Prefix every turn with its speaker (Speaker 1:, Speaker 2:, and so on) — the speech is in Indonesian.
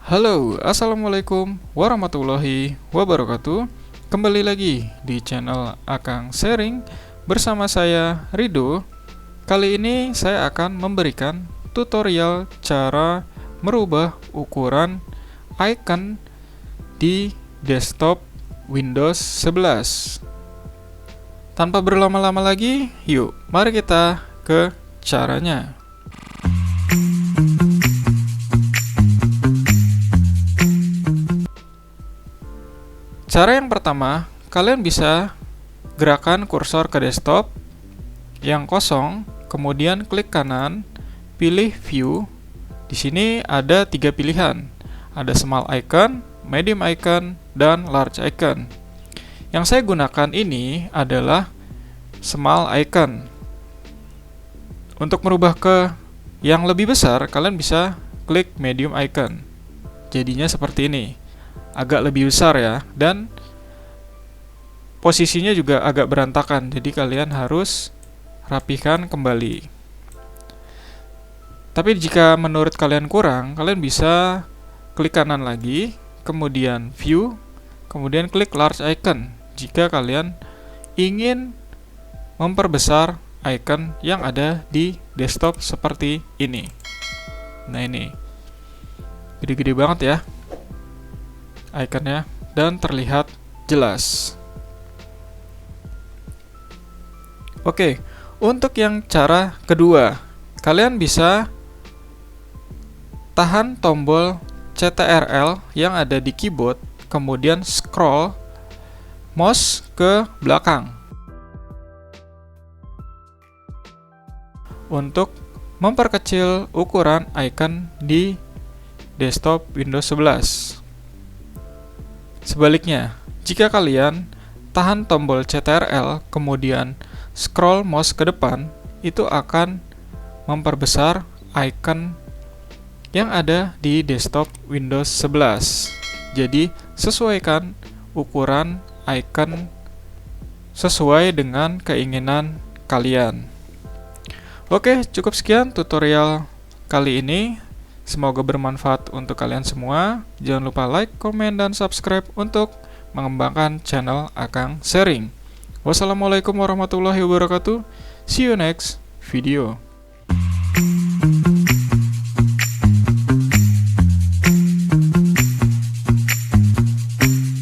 Speaker 1: Halo, assalamualaikum warahmatullahi wabarakatuh. Kembali lagi di channel Akang Sharing bersama saya Rido. Kali ini saya akan memberikan tutorial cara merubah ukuran icon di desktop Windows 11. Tanpa berlama-lama lagi, yuk mari kita ke caranya. Cara yang pertama, kalian bisa gerakan kursor ke desktop yang kosong, kemudian klik kanan, pilih view. Di sini ada 3 pilihan. Ada small icon, medium icon, dan large icon. Yang saya gunakan ini adalah small icon. Untuk merubah ke yang lebih besar, kalian bisa klik medium icon. Jadinya seperti ini. Agak lebih besar ya, dan posisinya juga agak berantakan, jadi kalian harus rapikan kembali. Tapi jika menurut kalian kurang, kalian bisa klik kanan lagi, kemudian view, kemudian klik large icon jika kalian ingin memperbesar icon yang ada di desktop seperti ini. Nah, ini gede-gede banget ya ikonnya dan terlihat jelas. Oke, untuk yang cara kedua, kalian bisa tahan tombol CTRL yang ada di keyboard, kemudian scroll mouse ke belakang untuk memperkecil ukuran icon di desktop Windows 11. Sebaliknya, jika kalian tahan tombol CTRL kemudian scroll mouse ke depan, itu akan memperbesar icon yang ada di desktop Windows 11. Jadi, sesuaikan ukuran icon sesuai dengan keinginan kalian. Oke, cukup sekian tutorial kali ini. Semoga bermanfaat untuk kalian semua. Jangan lupa like, komen, dan subscribe untuk mengembangkan channel Akang Sharing. Wassalamualaikum warahmatullahi wabarakatuh. See you next video.